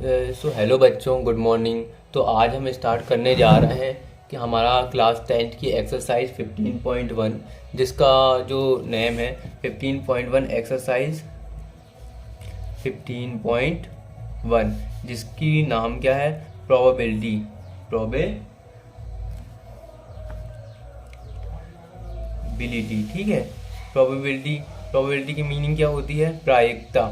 So hello बच्चों, good morning. तो आज हम स्टार्ट करने जा रहे हैं कि हमारा क्लास 10th की एक्सरसाइज 15.1 जिसका जो नेम है 15.1 एक्सरसाइज 15.1 जिसकी नाम क्या है, प्रोबेबिलिटी। ठीक है। प्रोबेबिलिटी की मीनिंग क्या होती है? प्रायिकता।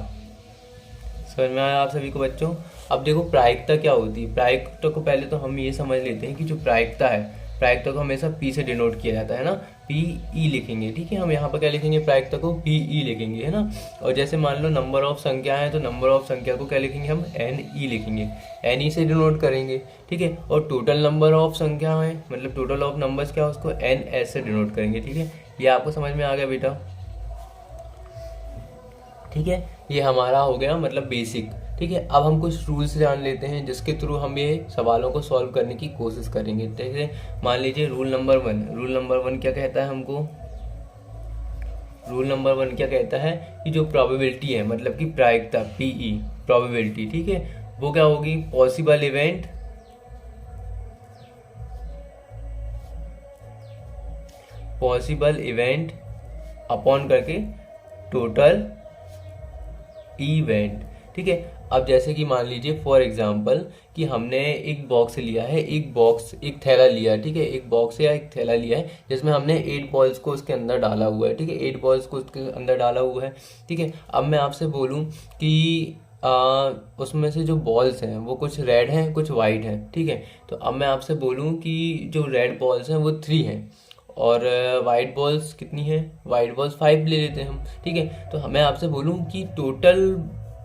समझ में आया आप सभी को बच्चों? अब देखो प्रायिकता क्या होती है। प्रायिकता को पहले तो हम ये समझ लेते हैं कि जो प्रायिकता है, प्रायिकता को हमेशा पी से डिनोट किया जाता है ना, पी ई लिखेंगे। ठीक है, हम यहाँ पर क्या लिखेंगे? प्रायिकता को पी ई लिखेंगे, है ना। और जैसे मान लो नंबर ऑफ संख्या है तो नंबर ऑफ संख्या को क्या लिखेंगे? हम एन ई लिखेंगे, एन ई से डिनोट करेंगे। ठीक है, और टोटल नंबर ऑफ संख्या है मतलब टोटल ऑफ नंबर्स क्या है, उसको एन एस से डिनोट करेंगे। ठीक है, ये आपको समझ में आ गया बेटा? ठीक है, ये हमारा हो गया मतलब बेसिक। ठीक है, अब हम कुछ रूल्स जान लेते हैं जिसके थ्रू हम ये सवालों को सॉल्व करने की कोशिश करेंगे। ठीक है, मान लीजिए रूल नंबर वन क्या कहता है हमको? रूल नंबर वन क्या कहता है कि जो प्रोबेबिलिटी है मतलब कि प्रायिकता, पीई प्रोबेबिलिटी, ठीक है, वो क्या होगी? पॉसिबल इवेंट अपॉन करके टोटल इवेंट। ठीक है, अब जैसे कि मान लीजिए फॉर एग्जांपल कि हमने एक बॉक्स लिया है, एक थैला लिया है। ठीक है, एक बॉक्स या एक थैला लिया है जिसमें हमने 8 बॉल्स को उसके अंदर डाला हुआ है। ठीक है, 8 बॉल्स को उसके अंदर डाला हुआ है। ठीक है, अब मैं आपसे बोलूं कि उसमें से जो बॉल्स हैं वो कुछ रेड हैं कुछ वाइट हैं। ठीक है, तो अब मैं आपसे बोलूं कि जो रेड बॉल्स हैं वो 3 हैं और वाइट बॉल्स कितनी है? वाइट बॉल्स 5 ले लेते हैं हम। ठीक है, तो मैं आपसे बोलूं कि टोटल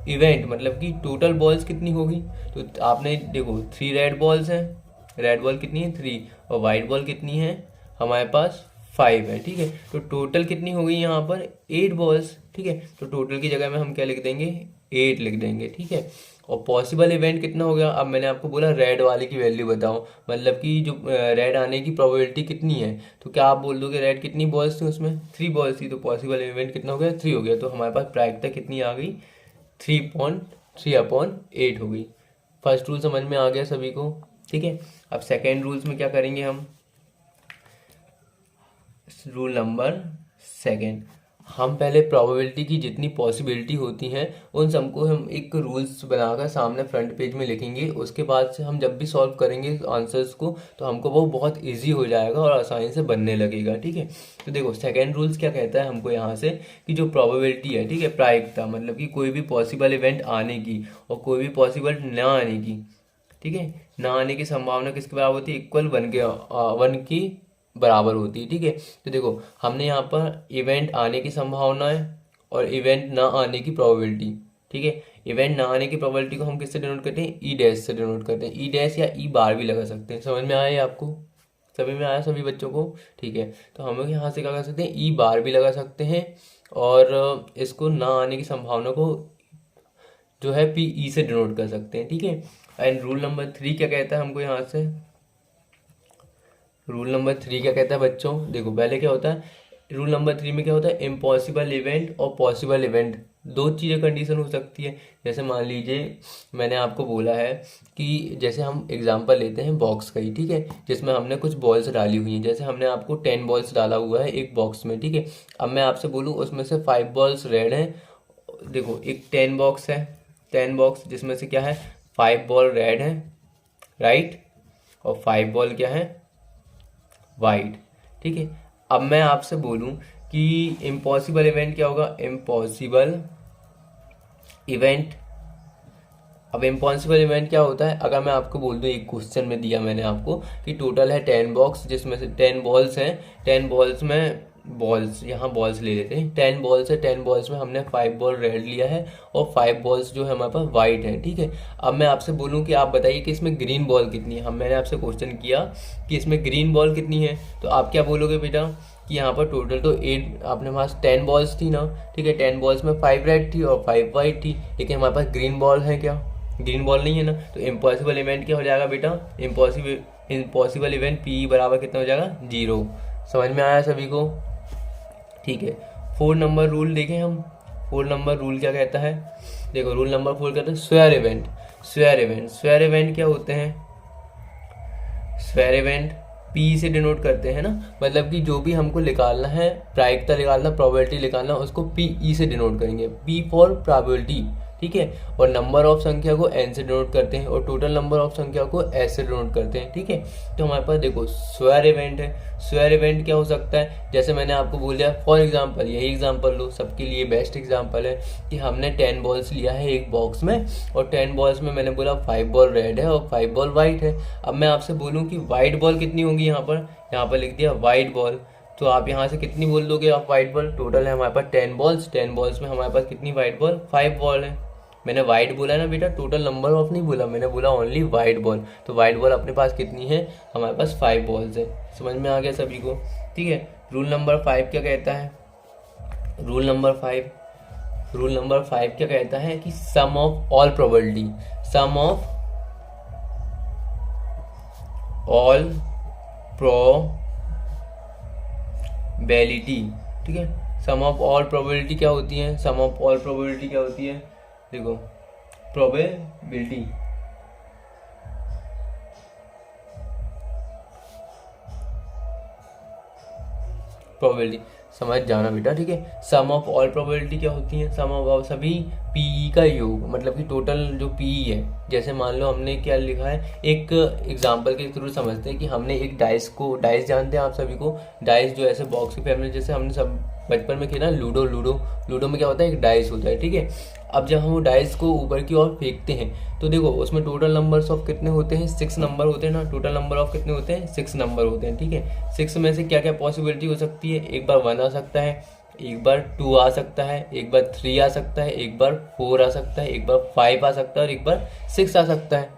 इवेंट मतलब कि टोटल बॉल्स कितनी होगी? तो आपने देखो 3 रेड बॉल्स हैं, रेड बॉल कितनी है? 3, और वाइट बॉल कितनी है हमारे पास? 5 है। ठीक है, तो टोटल कितनी हो गई यहाँ पर? 8 बॉल्स। ठीक है, तो टोटल की जगह में हम क्या लिख देंगे? 8 लिख देंगे। ठीक है, और पॉसिबल इवेंट कितना हो गया? अब मैंने आपको बोला रेड वाले की वैल्यू बताओ, मतलब कि जो रेड आने की प्रोबेबिलिटी कितनी है, तो क्या आप बोल दोगे रेड कितनी बॉल्स थी? उसमें 3 बॉल्स थी, तो पॉसिबल इवेंट कितना हो गया? 3 हो गया। तो हमारे पास प्रायिकता कितनी आ गई? 3.3/8 हो गई। फर्स्ट रूल समझ में आ गया सभी को? ठीक है, अब सेकेंड रूल्स में क्या करेंगे हम? रूल नंबर सेकेंड, हम पहले प्रोबेबिलिटी की जितनी पॉसिबिलिटी होती हैं उन सबको हम एक रूल्स बनाकर सामने फ्रंट पेज में लिखेंगे। उसके बाद से हम जब भी सॉल्व करेंगे आंसर्स को तो हमको वो बहुत इजी हो जाएगा और आसानी से बनने लगेगा। ठीक है, तो देखो सेकेंड रूल्स क्या कहता है हमको यहाँ से कि जो प्रोबेबिलिटी है, ठीक है, प्रायिकता मतलब कि कोई भी पॉसिबल इवेंट आने की और कोई भी पॉसिबल ना आने की, ठीक है, ना आने की संभावना किसके बराबर होती है? इक्वल 1 की बराबर होती है। ठीक है, तो देखो हमने यहाँ पर इवेंट आने की संभावना है और इवेंट ना आने की प्रोबेबिलिटी। ठीक है, इवेंट ना आने की प्रोबेबिलिटी को हम किससे डिनोट करते हैं? ई डैश से डिनोट करते हैं। ई डैश या ई बार भी लगा सकते हैं। समझ में आया ये आपको? सभी में आया सभी बच्चों को? ठीक है, तो हम लोग यहाँ से क्या कर सकते हैं? ई बार भी लगा सकते हैं और इसको ना आने की संभावना को जो है पी ई से डिनोट कर सकते हैं। ठीक है, एंड रूल नंबर 3 क्या कहता है हमको यहाँ से? रूल नंबर 3 क्या कहता है बच्चों? देखो पहले क्या होता है, रूल नंबर 3 में क्या होता है? इम्पॉसिबल इवेंट और पॉसिबल इवेंट, दो चीज़ें कंडीशन हो सकती है। जैसे मान लीजिए मैंने आपको बोला है कि जैसे हम एग्जांपल लेते हैं बॉक्स का ही, ठीक है, जिसमें हमने कुछ बॉल्स डाली हुई हैं। जैसे हमने आपको 10 बॉल्स डाला हुआ है एक बॉक्स में। ठीक है, अब मैं आपसे बोलूँ उसमें से 5 बॉल्स रेड हैं। देखो एक 10 बॉक्स है, 10 बॉक्स जिसमें से क्या है? 5 बॉल रेड है, राइट, और 5 बॉल क्या है? वाइट। ठीक है, अब मैं आपसे बोलूं कि इम्पॉसिबल इवेंट क्या होगा? इम्पॉसिबल इवेंट, अब इम्पॉसिबल इवेंट क्या होता है? अगर मैं आपको बोल दूं, एक क्वेश्चन में दिया मैंने आपको कि टोटल है 10 बॉक्स जिसमें से 10 बॉल्स हैं, 10 बॉल्स में बॉल्स, यहाँ बॉल्स ले लेते हैं, 10 बॉल्स है, 10 बॉल्स में हमने 5 बॉल रेड लिया है और 5 बॉल्स जो है हमारे पास वाइट है। ठीक है, अब मैं आपसे बोलूं कि आप बताइए कि इसमें ग्रीन बॉल कितनी है। मैंने आपसे क्वेश्चन किया कि इसमें ग्रीन बॉल कितनी है, तो आप क्या बोलोगे बेटा कि यहाँ पर टोटल तो 8, अपने पास 10 बॉल्स थी ना। ठीक है, 10 बॉल्स में 5 रेड थी और 5 वाइट थी, लेकिन हमारे पास ग्रीन बॉल है क्या? ग्रीन बॉल नहीं है ना। तो इम्पॉसिबल इवेंट क्या हो जाएगा बेटा? इम्पॉसिबल इवेंट पी बराबर कितना हो जाएगा? 0। समझ में आया सभी को? ठीक है, 4 नंबर रूल देखें हम। 4 नंबर रूल क्या कहता है? देखो रूल नंबर 4 कहता है स्क्वायर इवेंट। स्क्वायर इवेंट क्या होते हैं? स्क्वायर इवेंट पी से डिनोट करते हैं ना, मतलब कि जो भी हमको निकालना है, प्रायिकता निकालना, प्रोबेबिलिटी निकालना, उसको पी ई से डिनोट करेंगे, पी फॉर प्रोबेबिलिटी, ठीक है। और नंबर ऑफ संख्या को एन से डिनोट करते हैं और टोटल नंबर ऑफ संख्या को एस से डिनोट करते हैं, ठीक है। तो हमारे पास देखो स्क्वायर इवेंट है। स्क्वायर इवेंट क्या हो सकता है? जैसे मैंने आपको बोल दिया, फॉर एग्जांपल यही एग्जांपल लो, सबके लिए बेस्ट एग्जांपल है कि हमने 10 बॉल्स लिया है एक बॉक्स में, और 10 बॉल्स में मैंने बोला 5 बॉल रेड है और 5 बॉल वाइट है। अब मैं आपसे बोलूँ कि वाइट बॉल कितनी होंगी, यहाँ पर लिख दिया वाइट बॉल, तो आप यहाँ से कितनी बोल दोगे आप? White ball. टोटल है हमारे पास 10 बॉल्स में हमारे पास कितनी वाइट बॉल? 5 बॉल है। मैंने वाइट बोला ना बेटा, टोटल नंबर ऑफ नहीं बोला, मैंने बोला ओनली वाइट बॉल। तो वाइट बॉल अपने पास कितनी है? हमारे पास 5 बॉल्स है। समझ में आ गया सभी को? ठीक है। रूल नंबर 5 क्या कहता है? रूल नंबर 5 क्या कहता है कि sum of all probability, sum of all probability, ठीक है। सम ऑफ ऑल प्रोबेबिलिटी क्या होती है? सम ऑफ ऑल प्रोबेबिलिटी क्या होती है? देखो प्रोबेबिलिटी, प्रोबेबिलिटी समझ जाना बेटा, ठीक है। सम ऑफ ऑल प्रोबेबिलिटी क्या होती है? सम ऑफ सभी पीई का योग, मतलब कि टोटल जो पीई है। जैसे मान लो हमने क्या लिखा है, एक एग्जांपल के थ्रू समझते हैं कि हमने एक डाइस को, डाइस जानते हैं आप सभी को, डाइस जो ऐसे बॉक्स की फैमिली, जैसे हमने सब बचपन में खेला लूडो में क्या होता है? एक डाइस होता है, ठीक है। अब जब हम वो डाइस को ऊपर की ओर फेंकते हैं तो देखो उसमें टोटल नंबर्स ऑफ कितने होते हैं? 6 नंबर होते हैं ना। टोटल नंबर ऑफ कितने होते हैं? 6 नंबर होते हैं, ठीक है। 6 में से क्या क्या पॉसिबिलिटी हो सकती है? एक बार 1 आ सकता है, एक बार 2 आ सकता है, एक बार 3 आ सकता है, एक बार 4 आ सकता है, एक बार 5 आ सकता है और एक बार 6 आ सकता है।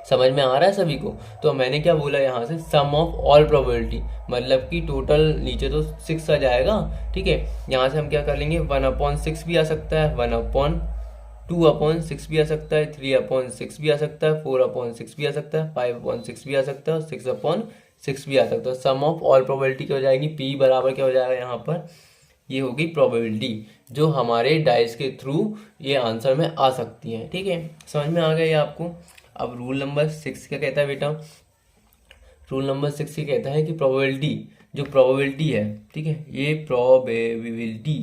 समझ में आ रहा है सभी को? तो मैंने क्या बोला यहाँ से? सम ऑफ ऑल प्रोबेबिलिटी, मतलब कि टोटल नीचे तो 6 आ जाएगा, ठीक है। यहाँ से हम क्या कर लेंगे? 1/6 भी आ सकता है, 1/2/6 भी आ सकता है, 3/6 भी आ सकता है, 4/6 भी आ सकता है, 5/6 भी आ सकता है और 6/6 भी आ सकता है। सम ऑफ ऑल प्रोबेबिलिटी क्या हो जाएगी? पी बराबर क्या हो जाएगा यहाँ पर? ये होगी प्रोबेबिलिटी जो हमारे डाइस के थ्रू ये आंसर में आ सकती है, ठीक है। समझ में आ गया ये आपको? अब रूल नंबर 6 क्या कहता है बेटा? रूल नंबर 6 ये कहता है कि प्रोबेबिलिटी, जो प्रोबेबिलिटी है, ठीक है, ये प्रोबेबिलिटी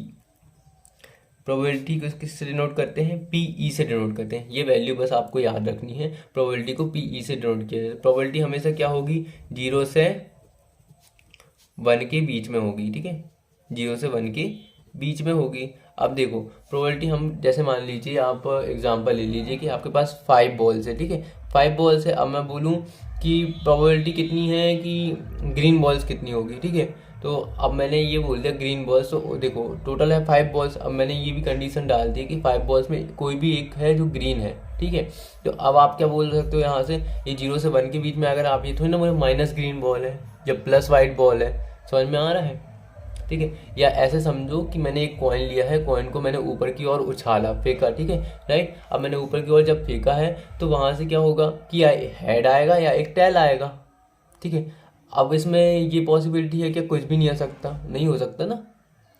को किससे डिनोट करते हैं? पीई से डिनोट करते हैं। ये वैल्यू बस आपको याद रखनी है, प्रोबेबिलिटी को पीई से डिनोट किया जाए। प्रोबेबिलिटी हमेशा क्या होगी? 0 से 1 के बीच में होगी, ठीक है। 0 से 1 के बीच में होगी। अब देखो प्रोबेबिलिटी, हम जैसे मान लीजिए, आप एग्जांपल ले लीजिए कि आपके पास 5 बॉल्स है, ठीक है। 5 बॉल्स है। अब मैं बोलूँ कि प्रोबेबिलिटी कितनी है कि ग्रीन बॉल्स कितनी होगी, ठीक है। तो अब मैंने ये बोल दिया ग्रीन बॉल्स, तो देखो टोटल है 5 बॉल्स। अब मैंने ये भी कंडीशन डाल दी कि 5 बॉल्स में कोई भी एक है जो ग्रीन है, ठीक है। तो अब आप क्या बोल सकते हो यहाँ से? ये 0 से 1 के बीच में अगर आप ये थोड़ी ना बोले माइनस ग्रीन बॉल है, जब प्लस वाइट बॉल है। समझ में आ रहा है? ठीक है। या ऐसे समझो कि मैंने एक कॉइन लिया है, कॉइन को मैंने ऊपर की ओर उछाला, फेंका, ठीक है, राइट। अब मैंने ऊपर की ओर जब फेंका है तो वहां से क्या होगा कि या हेड आएगा या एक टेल आएगा, ठीक है। अब इसमें ये पॉसिबिलिटी है कि कुछ भी नहीं आ सकता, नहीं हो सकता ना।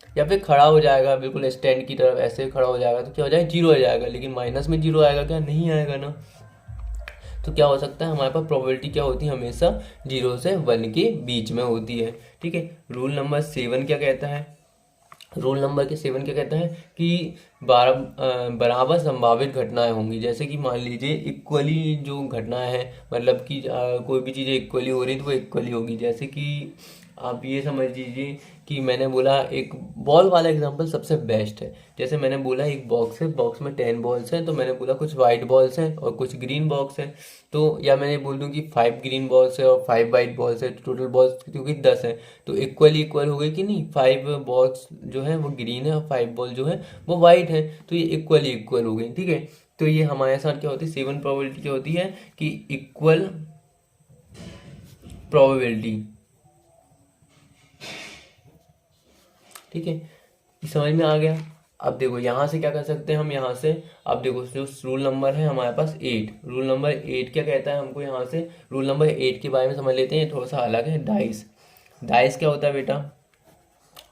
या फिर खड़ा हो जाएगा बिल्कुल स्टैंड की तरफ, ऐसे खड़ा हो जाएगा तो क्या हो जाएगा? 0 हो जाएगा। लेकिन माइनस में 0 आएगा क्या? नहीं आएगा ना। तो क्या हो सकता है? हमारे पास प्रोबेबिलिटी क्या होती है? हमेशा 0 से 1 के बीच में होती है, ठीक है। रूल नंबर 7 क्या कहता है? रूल नंबर के 7 क्या कहता है कि बराबर संभावित घटनाएं होंगी। जैसे कि मान लीजिए इक्वली जो घटनाएं हैं, मतलब कि कोई भी चीज़ें इक्वली हो रही तो वो इक्वली होगी। जैसे कि आप ये समझ लीजिए कि मैंने बोला, एक बॉल वाला एग्जांपल सबसे बेस्ट है। जैसे मैंने बोला एक बॉक्स है, बॉक्स में 10 बॉल्स हैं, तो मैंने बोला कुछ वाइट बॉल्स हैं और कुछ ग्रीन बॉक्स हैं। तो या मैंने बोल दूं कि 5 ग्रीन बॉल्स है और 5 वाइट बॉल्स है, टोटल बॉल्स क्योंकि 10 है तो इक्वल हो गई कि नहीं? 5 बॉल्स जो है वो ग्रीन है और 5 बॉल जो है वो वाइट है, तो ये इक्वल हो गई, ठीक है। तो ये हमारे साथ क्या होती है? 7 प्रोबेबिलिटी क्या होती है कि इक्वल प्रोबेबिलिटी, ठीक है। समझ में आ गया? अब देखो यहाँ से क्या कर सकते हैं हम? यहाँ से अब देखो जो रूल नंबर है हमारे पास 8, रूल नंबर 8 क्या कहता है हमको? यहाँ से रूल नंबर 8 के बारे में समझ लेते हैं, थोड़ा सा अलग है। डाइस, डाइस क्या होता है बेटा?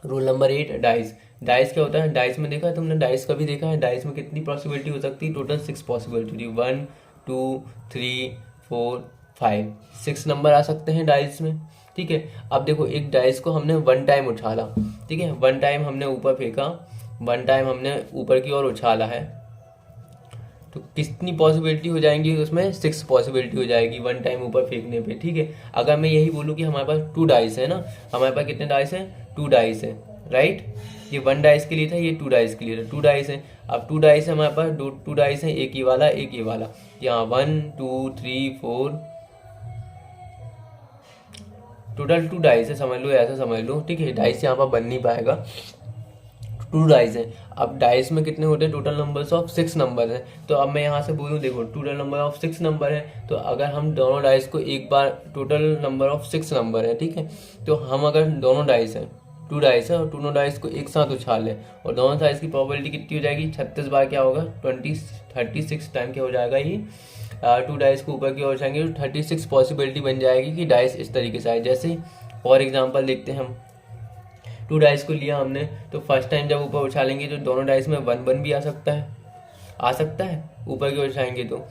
रूल नंबर 8 डाइस, डाइस क्या होता है, डाइस में देखा है तुमने, डाइस कभी देखा है, डाइस में कितनी पॉसिबिलिटी हो सकती है, टोटल 6 पॉसिबिलिटी, 1 2 3 4 5, 6 नंबर आ सकते हैं डाइस में। ठीक है, अब देखो एक डाइस को हमने 1 टाइम उछाला, ठीक है, 1 टाइम हमने ऊपर फेंका, 1 टाइम हमने ऊपर की ओर उछाला है, तो कितनी पॉसिबिलिटी हो जाएंगी उसमें, 6 पॉसिबिलिटी हो जाएगी 1 टाइम ऊपर फेंकने पे। ठीक है, अगर मैं यही बोलूँ कि हमारे पास 2 डाइस है ना, हमारे पास कितने डाइस हैं, 2 डाइस है, राइट, ये 1 डाइस के लिए था, ये 2 डाइस के लिए था, 2 डाइस है। अब 2 डाइस है हमारे पास, 2 डाइस है, एक ये वाला एक ये वाला, यहाँ 1 2 3 4, टोटल 2 डाइस है, समझ लो, ऐसा समझ लो। ठीक है, डाइस यहाँ पर बन नहीं पाएगा, 2 डाइस है। अब डाइस में कितने होते हैं, टोटल नंबर्स ऑफ 6 नंबर है। तो अब मैं यहाँ से बोलूँ, देखो टोटल नंबर ऑफ 6 नंबर है, तो अगर हम दोनों डाइस को एक बार, टोटल नंबर ऑफ 6 नंबर है, ठीक है, तो हम अगर दोनों डाइस है, 2 डाइस है और दोनों डाइस को एक साथ उछाल है और दोनों डाइस की प्रोबेबिलिटी कितनी हो जाएगी, 36 बार क्या होगा, 36 टाइम क्या हो जाएगा, ये 2 डाइस को ऊपर की ओर जाएंगे तो 36 पॉसिबिलिटी बन जाएगी कि डाइस इस तरीके से आए। जैसे फॉर एग्जाम्पल देखते हैं हम, 2 डाइस को लिया हमने, तो फर्स्ट टाइम जब ऊपर उछालेंगे तो दोनों डाइस में 1 1 भी आ सकता है, ऊपर की ओर उछाएंगे तो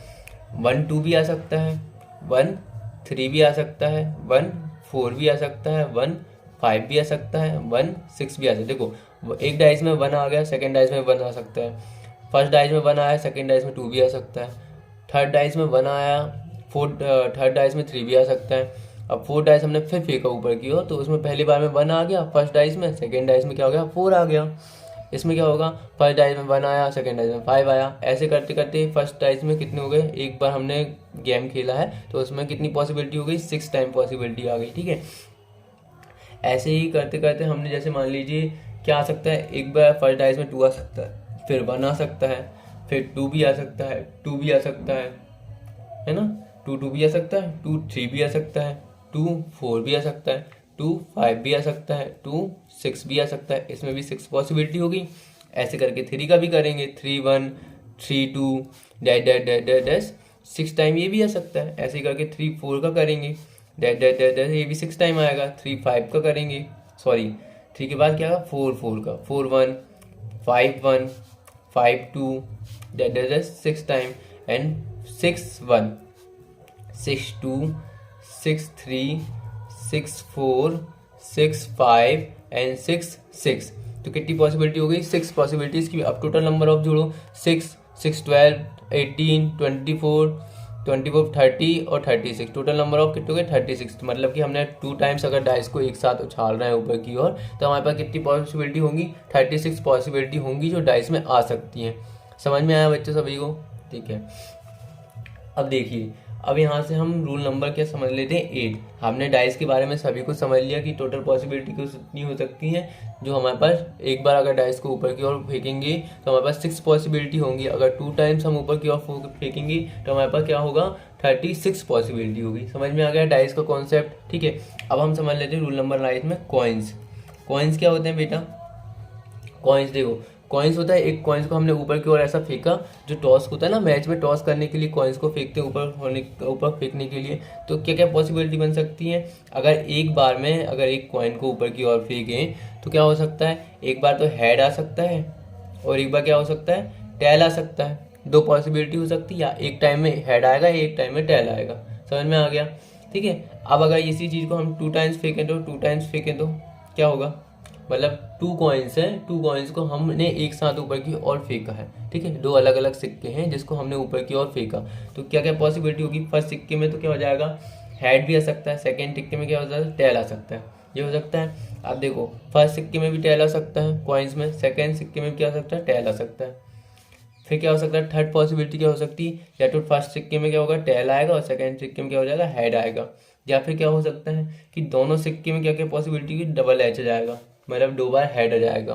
1 2 भी आ सकता है, 1 3 भी आ सकता है, 1 4 भी आ सकता है, 1 5 भी आ सकता है, 1 6 भी आ सकता है। देखो एक डाइस में 1 आ गया, सेकेंड डाइस में 1 आ सकता है, फर्स्ट डाइस में 1 आया, सेकेंड डाइस में 2 भी आ सकता है, थर्ड डाइस में 1 आया, थर्ड डाइस में 3 भी आ सकता है। अब 4 डाइस हमने फिर फेंका ऊपर की ओर, तो उसमें पहली बार में 1 आ गया फर्स्ट डाइस में, सेकेंड डाइस में क्या हो गया, 4 आ गया। इसमें क्या होगा, फर्स्ट डाइस में 1 आया, सेकेंड डाइस में 5 आया, ऐसे करते करते फर्स्ट डाइस में कितने हो गए, एक बार हमने गेम खेला है तो उसमें कितनी पॉसिबिलिटी हो गई, 6 टाइम पॉसिबिलिटी आ गई। ठीक है, ऐसे ही करते करते हमने, जैसे मान लीजिए क्या आ सकता है, एक बार फर्स्ट डाइस में 2 आ सकता है, फिर 1 आ सकता है, फिर 2 भी आ सकता है, 2 भी आ सकता है ना, 2 भी आ सकता है, 2 3 भी आ सकता है, 2 4 भी आ सकता है, 2 5 भी आ सकता है, 2 6 भी आ सकता है, इसमें भी 6 पॉसिबिलिटी होगी। ऐसे करके 3 का भी करेंगे, 3 1 3 2 dash dash dash dash dash, 6 time ये भी आ सकता है। ऐसे करके 3 4 का करेंगे, डैश डैश डैश डैश, ये भी 6 टाइम आएगा। 3 5 का करेंगे, सॉरी 3 के बाद क्या आएगा, 4 4 का, 4 1 5 1 5 2 dash dash dash, 6 time, and 6 1 6 2 6 3 6 4 6 5 and 6 6। तो कितनी पॉसिबिलिटी हो गई, 6 पॉसिबिलिटीज की। अब टोटल नंबर ऑफ जोड़ो, 6 6 12 18 24 24 30 और 36, टोटल नंबर ऑफ कितने हो गए, 36। मतलब कि हमने 2 टाइम्स अगर डाइस को एक साथ उछाल रहे हैं ऊपर की ओर, तो हमारे पास कितनी पॉसिबिलिटी होंगी, 36 पॉसिबिलिटी होंगी जो डाइस में आ सकती हैं। समझ में आया बच्चों सभी को? ठीक है, अब देखिए, अब यहाँ से हम रूल नंबर क्या समझ लेते हैं, 8। हमने डाइस के बारे में सभी कुछ समझ लिया कि टोटल पॉसिबिलिटी कितनी हो सकती है, जो हमारे पास एक बार अगर डाइस को ऊपर की ओर फेंकेंगे तो हमारे पास 6 पॉसिबिलिटी होंगी, अगर 2 टाइम्स हम ऊपर की ओर फेंकेंगे तो हमारे पास क्या होगा, 36 पॉसिबिलिटी होगी। समझ में आ गया डाइस का कॉन्सेप्ट? ठीक है, अब हम समझ लेते हैं रूल नंबर 9 में कॉइन्स। कॉइन्स क्या होते हैं बेटा? कॉइन्स देखो, कॉइन्स होता है, एक कॉइन्स को हमने ऊपर की ओर ऐसा फेंका, जो टॉस होता है ना, मैच में टॉस करने के लिए कॉइन्स को फेंकते हैं ऊपर फेंकने के लिए। तो क्या क्या पॉसिबिलिटी बन सकती है, अगर एक बार में अगर एक कॉइन को ऊपर की ओर फेंकें तो क्या हो सकता है, एक बार तो हेड आ सकता है और एक बार क्या हो सकता है, टेल आ सकता है। 2 पॉसिबिलिटी हो सकती है, या एक टाइम में हेड आएगा, एक टाइम में टेल आएगा। समझ में आ गया? ठीक है, अब अगर इसी चीज़ को हम 2 टाइम्स फेंकें तो 2 टाइम्स फेंकें तो क्या होगा, मतलब 2 कॉइन्स हैं, 2 कॉइन्स को हमने एक साथ ऊपर की ओर फेंका है। ठीक है, 2 अलग अलग सिक्के हैं जिसको हमने ऊपर की ओर फेंका, तो क्या क्या पॉसिबिलिटी होगी, फर्स्ट सिक्के में तो क्या हो जाएगा, हेड भी आ सकता है, सेकेंड सिक्के में क्या हो सकता है, टेल आ सकता है, ये हो सकता है। अब देखो, फर्स्ट सिक्के में भी टेल आ सकता है कॉइन्स में, सेकेंड सिक्के में भी क्या हो सकता है, टेल आ सकता है। फिर क्या हो सकता है, थर्ड पॉसिबिलिटी क्या हो सकती है, या तो फर्स्ट सिक्के में क्या होगा, टेल आएगा और सेकेंड सिक्के में क्या हो जाएगा, हेड आएगा। या फिर क्या हो सकता है कि दोनों सिक्के में क्या क्या पॉसिबिलिटी की, डबल एच आ जाएगा, मतलब 2 बार हेड आ जाएगा।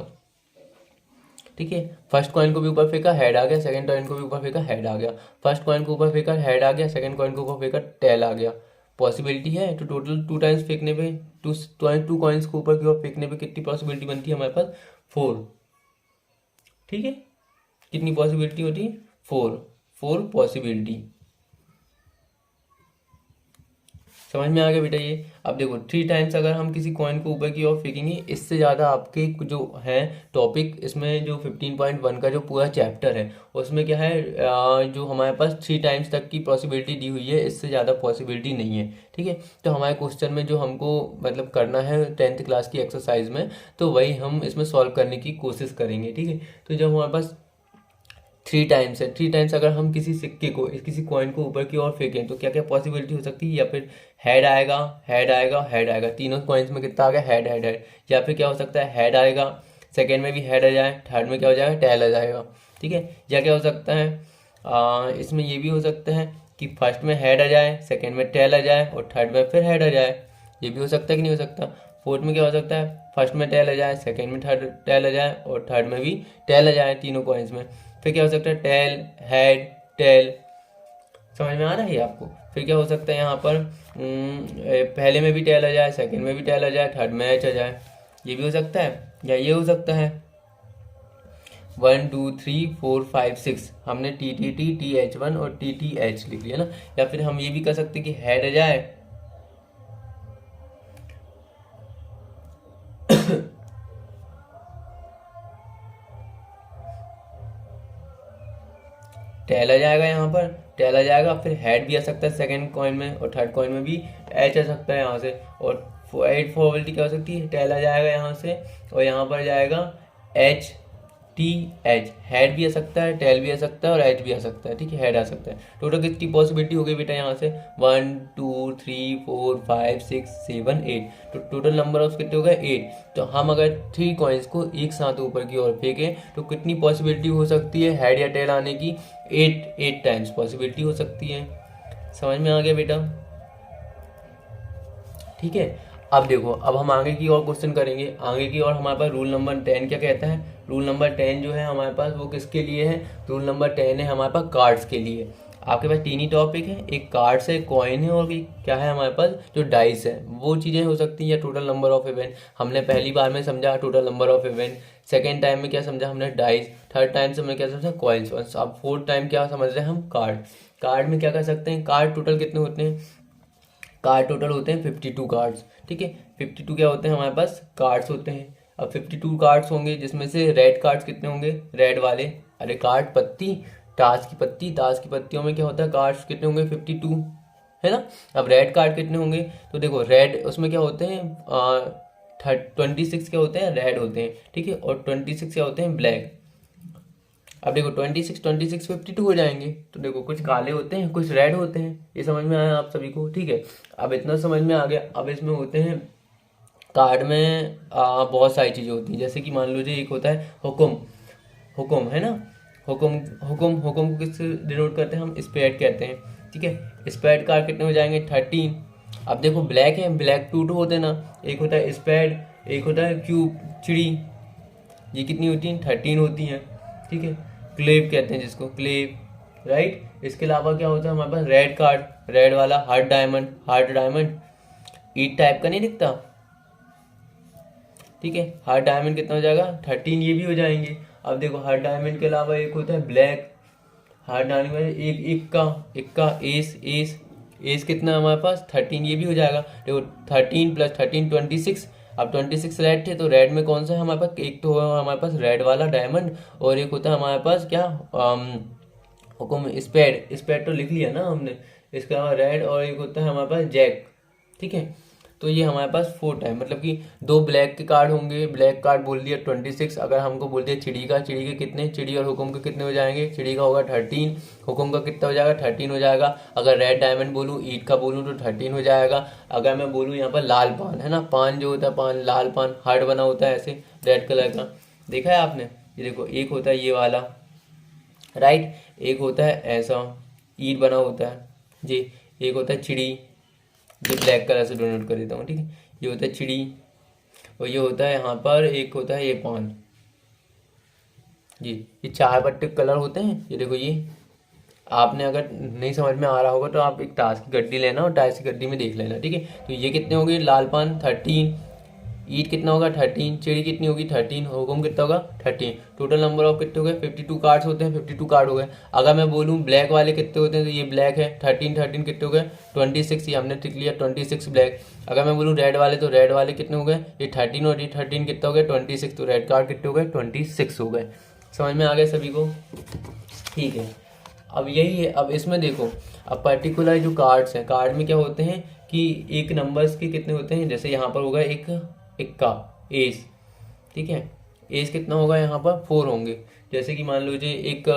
ठीक है, फर्स्ट कॉइन को भी ऊपर फेंका, हेड आ गया, सेकंड कॉइन को भी ऊपर फेंका, हेड आ गया, फर्स्ट कॉइन को ऊपर फेंका, हेड आ गया, सेकंड कॉइन को ऊपर फेंका, टेल आ गया। पॉसिबिलिटी है, तो टोटल 2 टाइम्स फेंकने पे, 2 कॉइन्स को ऊपर की ओर फेंकने पे कितनी पॉसिबिलिटी बनती है हमारे पास, 4। ठीक है, कितनी पॉसिबिलिटी होती है, 4 पॉसिबिलिटी। समझ में आ गया बेटा ये। अब देखो 3 टाइम्स अगर हम किसी कॉइन को ऊपर की ओर फेंकेंगे, इससे ज़्यादा आपके जो है टॉपिक, इसमें जो 15.1 का जो पूरा चैप्टर है उसमें क्या है, जो हमारे पास 3 टाइम्स तक की पॉसिबिलिटी दी हुई है, इससे ज़्यादा पॉसिबिलिटी नहीं है। ठीक है, तो हमारे क्वेश्चन में जो हमको मतलब करना है 10th क्लास की एक्सरसाइज में, तो वही हम इसमें सॉल्व करने की कोशिश करेंगे। ठीक है, तो जब हमारे पास 3 टाइम्स है, 3 टाइम्स अगर हम किसी सिक्के को, किसी कॉइन को ऊपर की ओर फेंकें तो क्या क्या पॉसिबिलिटी हो सकती है, या फिर हेड आएगा, हेड आएगा, हेड आएगा, तीनों कॉइन्स में कितना आ गया, हेड हेड हेड। या फिर क्या हो सकता है, हेड आएगा, सेकेंड में भी हेड आ जाए, थर्ड में क्या हो जाएगा, टेल आ जाएगा। ठीक है, या क्या हो सकता है, इसमें ये भी हो सकता है कि फर्स्ट में हेड आ जाए, सेकेंड में टेल आ जाए और थर्ड में फिर हेड आ जाए। ये भी हो सकता है कि नहीं हो सकता। फोर्थ में क्या हो सकता है, फर्स्ट में टेल आ जाए, सेकेंड में थर्ड टेल आ जाए और थर्ड में भी टेल आ जाए, तीनों कॉइन्स में। फिर क्या हो सकता है, टेल, हेड, टेल। समझ में आ रहा है ये आपको। फिर क्या हो सकता है यहाँ पर, पहले में भी टेल आ जाए, सेकंड में भी टेल आ जाए, थर्ड में एच आ जाए। ये भी हो सकता है, या ये हो सकता है 1 2 3 4 5 6, हमने T T T T H 1 और टी टी एच लिख लिया ना। या फिर हम ये भी कर सकते कि हेड आ जाए, टेल आ जाएगा, यहाँ पर टेल आ जाएगा, फिर हेड भी आ सकता है सेकंड कॉइन में और थर्ड कॉइन में भी एच आ सकता है यहाँ से। और 8 प्रोबेबिलिटी क्या हो सकती है, टेल आ जाएगा यहाँ से और यहाँ पर जाएगा एच टी एच। हेड भी आ सकता है, टेल भी आ सकता है और एच भी आ सकता है। ठीक है, हेड आ सकता है। टोटल कितनी पॉसिबिलिटी हो गई बेटा यहाँ से, 1 2 3 4 5 6 7 8, तो टोटल नंबर ऑफ कितने हो गए, 8। तो हम अगर 3 कॉइन्स को एक साथ ऊपर की ओर फेंकें तो कितनी पॉसिबिलिटी हो सकती है हेड या टेल आने की, 8 टाइम्स पॉसिबिलिटी हो सकती है। समझ में आ गया बेटा। ठीक है, अब देखो, अब हम आगे की और क्वेश्चन करेंगे। आगे की और हमारे पास रूल नंबर 10 क्या कहता है, रूल नंबर 10 जो है हमारे पास वो किसके लिए है, रूल नंबर 10 है हमारे पास कार्ड्स के लिए। आपके पास 3 ही टॉपिक है, एक कार्ड्स है, कॉइन है और एक क्या है हमारे पास जो डाइस है। वो चीज़ें हो सकती हैं, या टोटल नंबर ऑफ इवेंट। हमने पहली बार में समझा total number of event, second time में क्या समझा हमने, डाइस, थर्ड टाइम से हमने क्या समझा, कॉइन्स। अब फोर्थ टाइम क्या समझ रहे हैं हम, कार्ड। कार्ड में क्या कर सकते हैं, कार्ड टोटल कितने होते हैं, कार्ड टोटल होते हैं 52 कार्ड्स। ठीक है, 52 क्या होते हैं हमारे पास, कार्ड्स होते हैं। अब 52 कार्ड्स होंगे, जिसमें से रेड कार्ड्स कितने होंगे, रेड वाले, अरे कार्ड पत्ती, ताश की पत्ती, ताश की पत्तियों में क्या होता है, कार्ड्स कितने होंगे, 52, है ना। अब रेड कार्ड कितने होंगे, तो देखो रेड उसमें क्या होते हैं, 26 क्या होते हैं, रेड होते हैं। ठीक है, और 26 क्या होते हैं, ब्लैक। अब देखो 26 52 हो जाएंगे, तो देखो कुछ काले होते हैं, कुछ रेड होते हैं। ये समझ में आया आप सभी को। ठीक है, अब इतना समझ में आ गया। अब इसमें होते हैं कार्ड में बहुत सारी चीज़ें होती हैं, जैसे कि मान लीजिए एक होता है हुक्म, हुक्म है ना, हुक्म, हुक्म, हुक्म को किससे डिनोट करते हैं हम, स्पेड कहते हैं। ठीक है, स्पेड कार्ड कितने हो जाएंगे, 13। अब देखो ब्लैक है, ब्लैक टू होते हैं ना, एक होता है स्पेड, एक होता है क्यूब, चिड़ी। ये कितनी होती हैं, 13 होती हैं। ठीक है, क्लेव कहते हैं जिसको, क्लेव, राइट। इसके अलावा क्या होता है हमारे पास, रेड कार्ड, रेड वाला, हार्ट डायमंड, हार्ट डायमंड ईट टाइप का नहीं दिखता। ठीक है, हार्ट डायमंड कितना हो जाएगा, 13, ये भी हो जाएंगे। अब देखो हार्ट डायमंड के अलावा एक होता है ब्लैक, हार्ट डायमंड में एक इक्का, एस, एस, एस कितना हमारे पास, 13, ये भी हो जाएगा। देखो 13 + 13 26। अब 26 रेड थे, तो रेड में कौन सा है हमारे पास, एक तो है हमारे पास रेड वाला डायमंड, और एक होता है हमारे पास क्या, हुक्म, स्पेड, स्पेड तो लिख लिया ना हमने। इसके अलावा रेड, और एक होता है हमारे पास जैक। ठीक है, तो ये हमारे पास 4 टाइम, मतलब कि 2 ब्लैक के कार्ड होंगे, ब्लैक कार्ड बोल दिया 26। अगर हमको बोल दिया चिड़ी का, चिड़ी के कितने, चिड़ी और हुक्म के कितने हो जाएंगे, चिड़ी का होगा 13, हुक्म का कितना हो जाएगा, 13 हो जाएगा। अगर रेड डायमंड बोलूँ, ईट का बोलूँ तो 13 हो जाएगा। अगर मैं बोलूँ यहाँ पर लाल पान, है ना, पान जो होता है, पान, लाल पान, हार्ट बना होता है ऐसे रेड कलर का, देखा है आपने। ये देखो एक होता है ये वाला, राइट, एक होता है ऐसा ईट बना होता है जी, एक होता है चिड़ी, जो ब्लैक कलर से डोनेट कर देता हूँ। ठीक है, ये होता है चिड़ी, और ये होता है यहाँ पर, एक होता है ये पान जी। ये 4 पट्टे कलर होते हैं। ये देखो, ये आपने अगर नहीं समझ में आ रहा होगा तो आप एक ताश की गड्डी लेना और ताश की गड्डी में देख लेना। ठीक है, तो ये कितने हो गए, लाल पान 13, ईट कितना होगा 13, चिड़ी कितनी होगी 13, हुकुम कितना होगा 13। टोटल नंबर ऑफ कितने हो गए 52 कार्ड्स होते हैं, 52 कार्ड हो गए। अगर मैं बोलूँ ब्लैक वाले कितने होते हैं, तो ये ब्लैक है 13 13 कितने हो गए 26, ये हमने टिक लिया 26 ब्लैक। अगर मैं बोलूँ रेड वाले, तो रेड वाले कितने हो गए, ये 13 और ये 13 कितना हो गया 26, तो रेड कार्ड कितने हो गए 26 हो गए। समझ में आ गया सभी को? ठीक है, अब यही है। अब इसमें देखो, अब पर्टिकुलर जो कार्ड्स हैं, कार्ड में क्या होते हैं कि एक नंबर्स के कितने होते हैं, जैसे यहाँ पर होगा एक इक्का एस, ठीक है, एस कितना होगा यहाँ पर 4 होंगे। जैसे कि मान लीजिए एक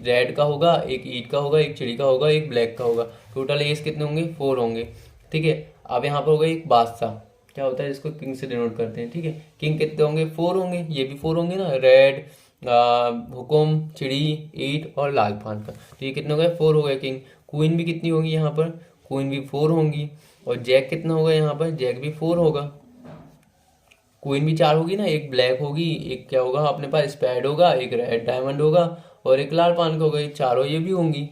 रेड का होगा, एक ईट का होगा, एक चिड़ी का होगा, एक ब्लैक का होगा, टोटल एस कितने होंगे 4 होंगे, ठीक है। अब यहाँ पर होगा एक बादशाह, क्या होता है जिसको किंग से डिनोट करते हैं, ठीक है। किंग कितने होंगे 4 होंगे, ये भी 4 होंगे ना, रेड हुकुम, चिड़ी, ईट और लाल पान का, तो ये कितने हो गए 4 हो गए किंग। क्वीन भी कितनी होगी यहाँ पर, क्वीन भी 4 होंगी। और जैक कितना होगा यहाँ पर, जैक भी 4 होगा। क्वीन भी 4 होगी ना, एक ब्लैक होगी, एक क्या होगा अपने पास स्पैड होगा, एक रेड डायमंड होगा और एक लाल पान का होगा, ये चारों ये भी होंगी।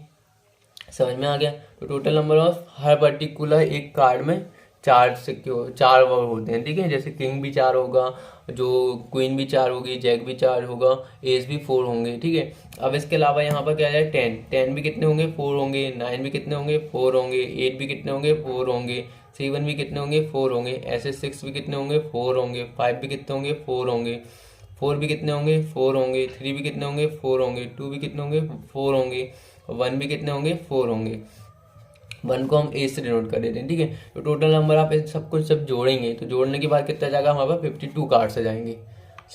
समझ में आ गया? तो total number of her particular एक कार्ड में 4 सिक्के 4 वो होते हैं, ठीक है। जैसे किंग भी 4 होगा, जो क्वीन भी 4 होगी, जैक भी 4 होगा, एस भी 4 होंगे, ठीक है। अब इसके अलावा यहाँ पर क्या है 10 भी कितने होंगे 4 होंगे, 9 भी कितने होंगे 4 होंगे, 8 भी कितने होंगे 4 होंगे, 7 भी कितने होंगे 4 होंगे, ऐसे 6 भी कितने होंगे 4 होंगे, 5 भी कितने होंगे 4 होंगे, 4 भी कितने होंगे 4 होंगे, 3 भी कितने होंगे 4 होंगे, 2 भी कितने होंगे 4 होंगे, 1 भी कितने होंगे 4 होंगे। 1 को हम ए से डिनोट कर देते हैं, ठीक है। तो टोटल नंबर आप सब कुछ सब जोड़ेंगे, तो जोड़ने के बाद कितना जाएगा हमारे पास 52 कार्ड्स आ जाएंगे।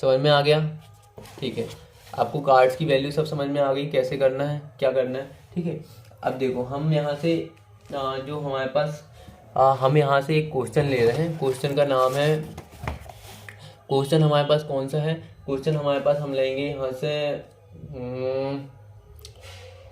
समझ में आ गया? ठीक है, आपको कार्ड्स की वैल्यू सब समझ में आ गई, कैसे करना है क्या करना है, ठीक है। अब देखो हम यहाँ से जो हमारे पास हम यहाँ से एक क्वेश्चन ले रहे हैं। क्वेश्चन का नाम है, क्वेश्चन हमारे पास कौन सा है, क्वेश्चन हमारे पास हम लेंगे यहाँ से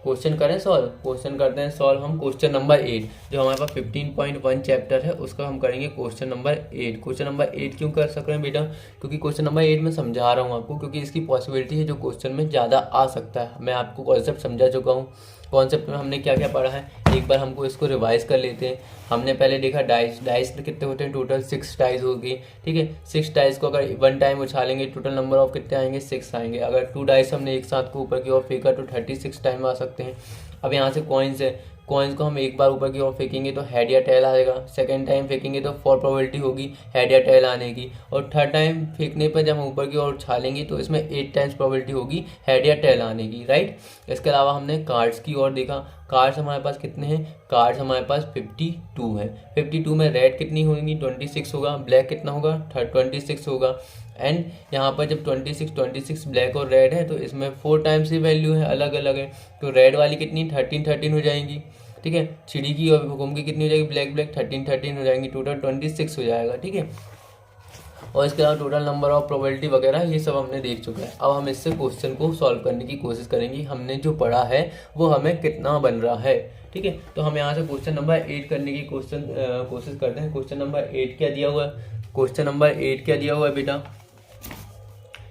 क्वेश्चन करें सॉल्व, क्वेश्चन करते हैं सॉल्व हम क्वेश्चन नंबर 8, जो हमारे पास 15.1 चैप्टर है उसका हम करेंगे क्वेश्चन नंबर 8। क्वेश्चन नंबर 8 क्यों कर सक रहे हैं बेटा, क्योंकि क्वेश्चन नंबर 8 में समझा रहा हूँ आपको, क्योंकि इसकी पॉसिबिलिटी है जो क्वेश्चन में ज़्यादा आ सकता है। मैं आपको कॉन्सेप्ट समझा चुका हूँ, कॉन्सेप्ट में हमने क्या क्या पढ़ा है, एक बार हमको इसको रिवाइज कर लेते हैं। हमने पहले देखा डाइस, डाइस कितने होते हैं, टोटल 6 डाइस होगी, ठीक है। 6 डाइस को अगर 1 टाइम उछालेंगे टोटल नंबर ऑफ कितने आएंगे 6 आएंगे। अगर 2 डाइस हमने एक साथ को ऊपर की ओर फेंका तो 36 टाइम आ सकते हैं। अब यहाँ से कॉइन्स है, कॉइन्स को हम एक बार ऊपर की ओर फेंकेंगे तो हेड या टेल आएगा, सेकंड टाइम फेंकेंगे तो 4 प्रोबेबिलिटी होगी हेड या टेल आने की, और थर्ड टाइम फेंकने पर जब हम ऊपर की ओर उछालेंगे तो इसमें 8 टाइम्स प्रोबेबिलिटी होगी हेड या टेल आने की, राइट। इसके अलावा हमने कार्ड्स की ओर देखा, कार्ड्स हमारे पास कितने हैं, कार्ड्स हमारे पास 52 है। 52 में रेड कितनी होगी 26 होगा, ब्लैक कितना होगा 26 होगा। एंड यहाँ पर जब 26 ब्लैक और रेड है तो इसमें 4 टाइम्स ही वैल्यू है, अलग अलग है, तो रेड वाली कितनी 13 हो जाएंगी, ठीक है। चिड़ी की और हुकुम की कितनी हो जाएगी, ब्लैक 13 हो जाएंगी, टोटल 26 हो जाएगा, ठीक है। और इसके अलावा टोटल नंबर ऑफ प्रोबेबिलिटी वगैरह ये सब हमने देख चुका है। अब हम इससे क्वेश्चन को सॉल्व करने की कोशिश करेंगे, हमने जो पढ़ा है वो हमें कितना बन रहा है, ठीक है। तो हम यहाँ से क्वेश्चन नंबर 8 करने की कोशिश करते हैं। क्वेश्चन नंबर 8 क्या दिया हुआ है, क्वेश्चन नंबर 8 क्या दिया हुआ है बेटा,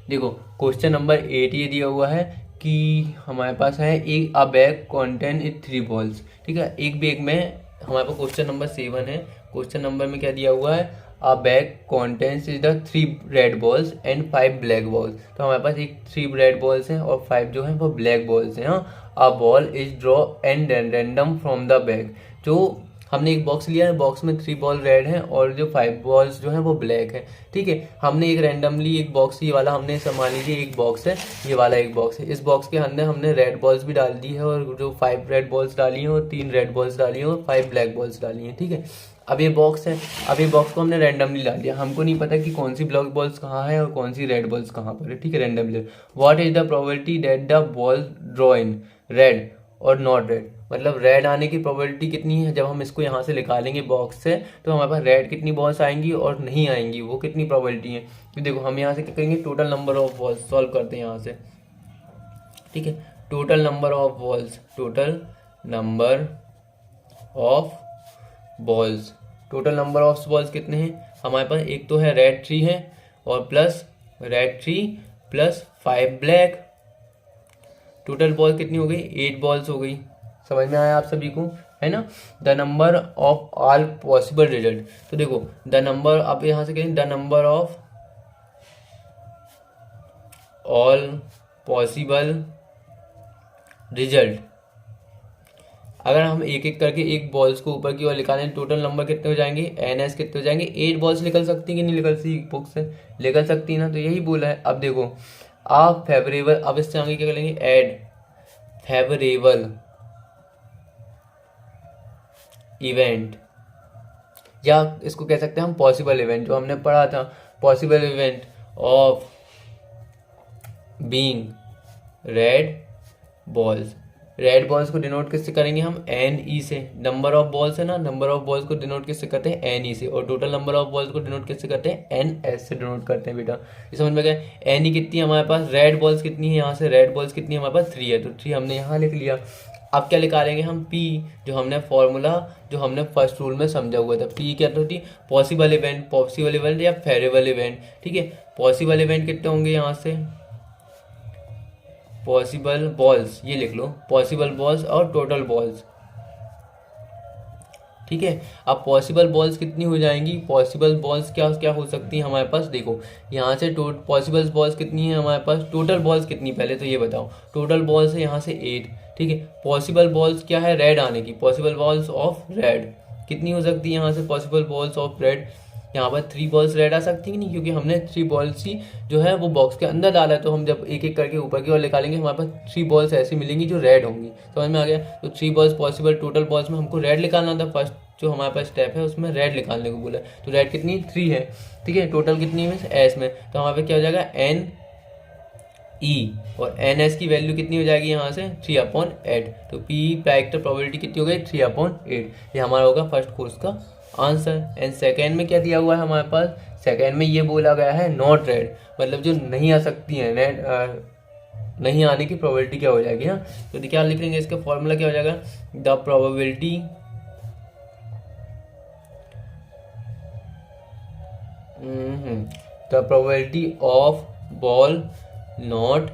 देखो क्वेश्चन नंबर 8 ये दिया हुआ है कि हमारे पास है एक अ बैग कॉन्टेन 3 बॉल्स, ठीक है। एक बैग में हमारे पास क्वेश्चन नंबर 7 है, क्वेश्चन नंबर में क्या दिया हुआ है, अ bag contains is the 3 red balls and 5 black balls. तो हमारे पास एक 3 रेड बॉल्स हैं और 5 जो हैं वो ब्लैक बॉल्स हैं। हाँ, a ball is draw and random from the bag, जो हमने एक बॉक्स लिया है, बॉक्स में 3 बॉल रेड है और जो 5 बॉल्स जो है वो ब्लैक है, ठीक है। हमने एक रैंडमली एक बॉक्स, ये वाला हमने मान लीजिए एक बॉक्स है, ये वाला एक बॉक्स है, इस बॉक्स के अंदर हमने रेड बॉल्स भी डाल दी है और जो 5 रेड बॉल्स डाली हैं और 3 रेड बॉल्स डाली हैं और 5 ब्लैक बॉल्स डाली हैं, ठीक है। अब ये बॉक्स है, अब ये बॉक्स को हमने रैंडमली डाल दिया, हमको नहीं पता कि कौन सी ब्लैक बॉल्स कहाँ है और कौन सी रेड बॉल्स कहाँ पर है, ठीक है। Randomly what is the probability that the ball draw in red और नॉट रेड, मतलब रेड आने की प्रोबेबिलिटी कितनी है, जब हम इसको यहाँ से निकालेंगे बॉक्स से तो हमारे पास रेड कितनी बॉल्स आएंगी और नहीं आएंगी, वो कितनी प्रोबेबिलिटी है। तो देखो हम यहाँ से क्या करेंगे, total number of balls solve करते हैं यहाँ से, ठीक है। Total number of balls, total number of balls, total number of balls कितने हैं हमारे पास, एक तो है रेड 3 है और plus red 3 plus 5 black, total ball कितनी हो गई 8 बॉल्स हो गई। समझ में आया आप सभी को, है ना। The number of all possible result, तो देखो द नंबर, आप यहाँ से कहें the number of all possible result. अगर हम एक एक करके एक बॉल्स को ऊपर की ओर निकालें, टोटल नंबर कितने हो जाएंगे, NS कितने हो जाएंगे, 8 बॉल्स निकल सकती है कि नहीं निकल सकती बुक से, निकल सकती है ना। तो यही बोला है। अब देखो आप फेवरेबल, अब इससे आगे क्या करेंगे, ऐड फेवरेबल इवेंट, या इसको कह सकते हैं हम पॉसिबल इवेंट, जो हमने पढ़ा था, possible event of being red balls. Red balls को डिनोट किससे करेंगे हम, NE से। नंबर ऑफ बॉल्स है ना, नंबर ऑफ बॉल्स को डिनोट किससे करते हैं, NE से। और टोटल नंबर ऑफ बॉल्स को डिनोट किससे करते हैं, NS से डिनोट करते हैं बेटा। ये समझ में गया। NE कितनी है हमारे पास, रेड बॉल्स कितनी है, यहाँ से रेड बॉल्स कितनी है हमारे पास, 3 है, तो 3 हमने यहाँ लिख लिया। अब क्या निकालेंगे हम, P, जो हमने फॉर्मूला जो हमने फर्स्ट रूल में समझा हुआ था। P क्या होती, पॉसिबल इवेंट, पॉसिबल इवेंट या फेवरेबल इवेंट। ठीक है, पॉसिबल इवेंट कितने होंगे, यहाँ से पॉसिबल बॉल्स, ये लिख लो, पॉसिबल बॉल्स और टोटल बॉल्स। ठीक है, अब पॉसिबल बॉल्स कितनी हो जाएंगी, पॉसिबल बॉल्स क्या क्या हो सकती हैं हमारे पास, देखो यहाँ से पॉसिबल बॉल्स कितनी है हमारे पास, टोटल बॉल्स कितनी, पहले तो ये बताओ। टोटल बॉल्स है यहाँ से 8। ठीक है, पॉसिबल बॉल्स क्या है, रेड आने की, पॉसिबल बॉल्स ऑफ रेड कितनी हो सकती है यहाँ से, पॉसिबल बॉल्स ऑफ रेड, यहाँ पर 3 बॉल्स रेड आ सकती है नहीं, क्योंकि हमने 3 बॉल्स ही जो है वो बॉक्स के अंदर डाला है। तो हम जब एक एक करके ऊपर की ओर निकालेंगे, हमारे पास 3 बॉल्स ऐसी मिलेंगी जो रेड होंगी। समझ में आ गया। तो 3 बॉल्स पॉसिबल, टोटल बॉल्स में हमको रेड निकालना था। फर्स्ट जो हमारे पास स्टेप है उसमें रेड निकालने को बोला, तो रेड कितनी, 3 है। ठीक है, टोटल कितनी है S में, तो हमारे पे क्या हो जाएगा, NE, और NS की वैल्यू कितनी हो जाएगी यहाँ से, 3/8। तो P प्राइक्टर प्रोबेबिलिटी कितनी हो गई, 3/8। ये हमारा होगा फर्स्ट कोर्स का आंसर। एंड सेकेंड में क्या दिया हुआ है हमारे पास, सेकेंड में ये बोला गया है नॉट रेड, मतलब जो नहीं आ सकती है, नहीं आने की प्रोबेबिलिटी क्या हो जाएगी ना। तो क्या लिख लेंगे, इसका फॉर्मूला क्या हो जाएगा, the probability of ball not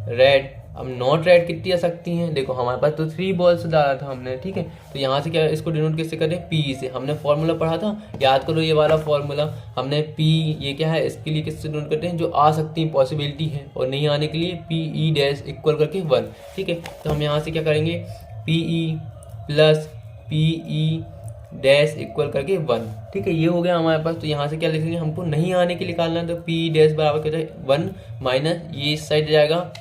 red. अब नॉट रेड कितनी आ सकती हैं, देखो हमारे पास तो 3 बॉल्स डाला था हमने। ठीक है, तो यहाँ से क्या इसको डिनोट किससे करें, PE से। हमने फॉर्मूला पढ़ा था, याद करो ये वाला फॉर्मूला। हमने P, ये क्या है, इसके लिए किससे डिनोट करते हैं, जो आ सकती है पॉसिबिलिटी है, और नहीं आने के लिए PE डैश इक्वल करके 1। ठीक है, तो हम यहाँ से क्या करेंगे, PE plus PE dash equal करके 1। ठीक है, ये हो गया हमारे पास। तो यहाँ से क्या लिखेंगे, हमको नहीं आने के लिए निकालना है, तो PE डैश बराबर क्या है, 1 माइनस ये इस साइड जाएगा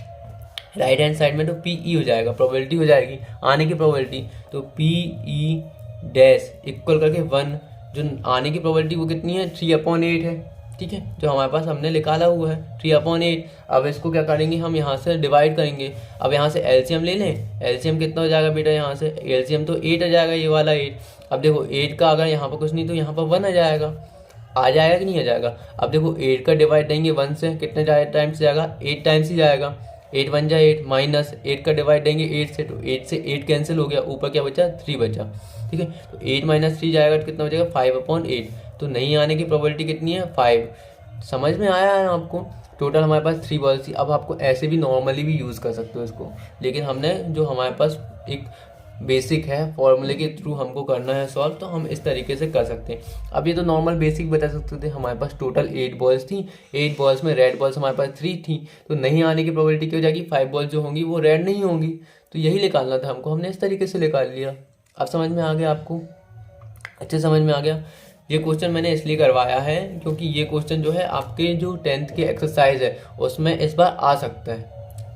राइट हैंड साइड में, तो PE हो जाएगा, प्रोबेबिलिटी हो जाएगी आने की प्रोबेबिलिटी। तो PE डैश इक्वल करके 1, जो आने की प्रोबेबिलिटी वो कितनी है, 3/8 है। ठीक है, जो हमारे पास हमने निकाला हुआ है 3/8। अब इसको क्या करेंगे, हम यहाँ से डिवाइड करेंगे। अब यहाँ से एलसीएम ले लें, एलसीएम कितना हो जाएगा बेटा, यहाँ से एलसीएम तो 8 आ जाएगा, ये वाला 8। अब देखो 8 का अगर यहाँ पर कुछ नहीं तो यहाँ पर 1 आ जाएगा कि नहीं आ जाएगा। अब देखो 8 का डिवाइड देंगे 1 से, कितने टाइम्स जाएगा, 8 टाइम्स ही जाएगा। 8 1 जा 8, माइनस 8 का डिवाइड देंगे 8 से, तो 8 से 8 कैंसिल हो गया, ऊपर क्या बचा, 3 बचा। ठीक है, तो 8 माइनस 3 जाएगा तो कितना बचेगा, 5/8। तो नहीं आने की प्रोबेबिलिटी कितनी है, 5। समझ में आया है आपको। टोटल हमारे पास 3 बॉल्स थी। अब आपको ऐसे भी नॉर्मली भी यूज़ कर सकते हो इसको, लेकिन हमने जो हमारे पास एक बेसिक है फॉर्मूले के थ्रू हमको करना है सॉल्व, तो हम इस तरीके से कर सकते हैं। अब ये तो नॉर्मल बेसिक बता सकते थे। हमारे पास टोटल 8 बॉल्स थी, 8 बॉल्स में रेड बॉल्स हमारे पास 3 थी, तो नहीं आने की प्रोबेबिलिटी क्या हो जाएगी, 5 बॉल्स जो होंगी वो रेड नहीं होंगी। तो यही निकालना था हमको, हमने इस तरीके से निकाल लिया। अब समझ में आ गया आपको, अच्छे समझ में आ गया। ये क्वेश्चन मैंने इसलिए करवाया है क्योंकि ये क्वेश्चन जो है आपके जो 10th के एक्सरसाइज है उसमें इस बार आ सकता है।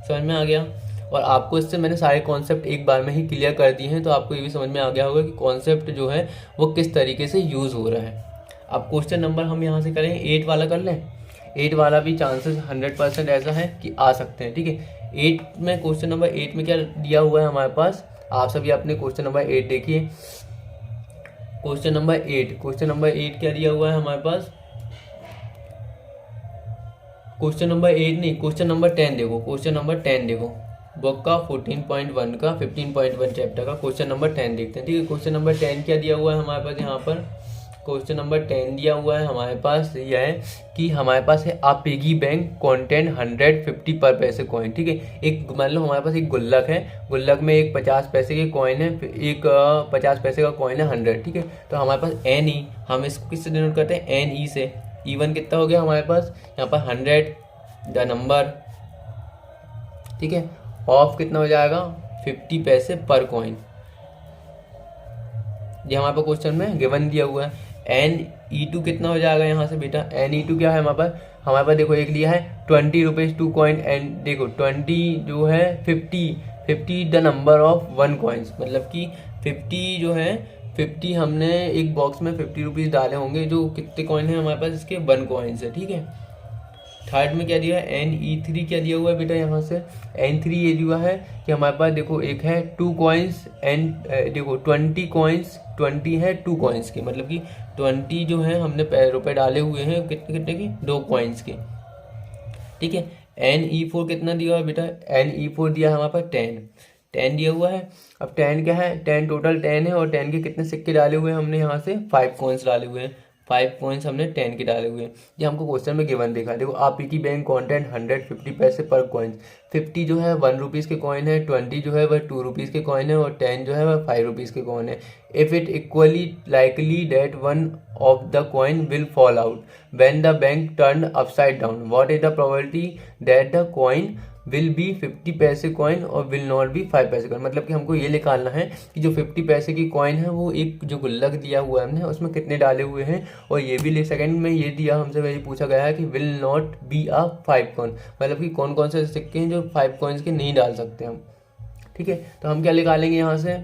समझ में आ गया, और आपको इससे मैंने सारे कॉन्सेप्ट एक बार में ही क्लियर कर दिए हैं, तो आपको ये भी समझ में आ गया होगा कि कॉन्सेप्ट जो है वो किस तरीके से यूज़ हो रहा है। अब क्वेश्चन नंबर हम यहाँ से करें 8 वाला कर लें। 8 वाला भी चांसेस 100% ऐसा है कि आ सकते हैं। ठीक है, 8 में क्वेश्चन नंबर 8 में क्या दिया हुआ है हमारे पास, आप सभी अपने क्वेश्चन नंबर 8 देखिए। क्वेश्चन नंबर 8 क्या दिया हुआ है हमारे पास, क्वेश्चन नंबर 8 नहीं, क्वेश्चन नंबर 10 देखो। क्वेश्चन नंबर 10 देखो, बुक का 14.1 का 15.1 चैप्टर का क्वेश्चन नंबर 10 देखते हैं। ठीक है, क्वेश्चन नंबर 10 क्या दिया हुआ है हमारे पास, यहाँ पर क्वेश्चन नंबर 10 दिया हुआ है हमारे पास, यह है कि हमारे पास है आ पिगी बैंक कॉन्टेंट 150 पर पैसे कॉइन। ठीक है, एक मान लो हमारे पास एक गुल्लक है, गुल्लक में एक 50 पैसे के कॉइन है, एक 50 पैसे का कॉइन है 100। ठीक है, तो हमारे पास NE, हम इसको किससे डिनोट करते हैं, NE से। E1 कितना हो गया हमारे पास, यहाँ पर 100 द नंबर ठीक है। ऑफ कितना हो जाएगा 50 पैसे पर कॉइन, ये हमारे पास क्वेश्चन में गिवन दिया हुआ है। NE2 कितना हो जाएगा यहाँ से बेटा, NE2 क्या है हमारे पास देखो एक लिया है 20 रुपीज 2 कॉइन, एंड देखो 20 जो है 50 द नंबर ऑफ 1 कॉइन्स, मतलब कि 50 जो है 50 हमने एक बॉक्स में 50 रुपीज़ डाले होंगे, जो कितने कॉइन है हमारे पास इसके 1 कॉइन्स है, ठीक है। थर्ड में क्या दिया है NE3 क्या दिया हुआ है बेटा यहाँ से, N3 ये दिया है कि हमारे पास देखो एक है 2 कॉइन्स एंड देखो 20 कॉइन्स, 20 है 2 कॉइन्स के, मतलब कि 20 जो है हमने रुपए डाले हुए हैं कितने कितने के 2 कॉइन्स के, ठीक है। NE4 कितना दिया हुआ है बेटा, NE4 दिया है हमारे पास 10 दिया हुआ है। अब 10 क्या है, 10 टोटल 10 है, और 10 के कितने सिक्के डाले हुए हैं हमने यहाँ से 5 कॉइन्स डाले हुए हैं, 5 कॉइन्स हमने 10 के डाले हुए हैं। ये हमको क्वेश्चन में गिवन देखा है। देखो आप की बैंक कॉन्टेंट 150 पैसे पर कॉइन, 50 जो है 1 रुपीज़ के कॉइन है, 20 जो है वह 2 रुपीज़ के कॉइन है, और 10 जो है वह 5 रुपीज़ के कॉइन है। If it equally likely that one of the coin will fall out when the bank turn upside down, what is the probability that the coin will be 50 पैसे coin और will not be 5 पैसे coin. मतलब कि हमको ये निकालना है कि जो 50 पैसे की कॉइन है वो एक जो गुल्लक दिया हुआ है हमने उसमें कितने डाले हुए हैं, और ये भी सेकंड में ये दिया हमसे वही पूछा गया है कि will not be a 5 coin, मतलब कि कौन कौन से सिक्के हैं जो 5 कॉइन्स के नहीं डाल सकते हम, ठीक है। तो हम क्या निकालेंगे यहाँ से,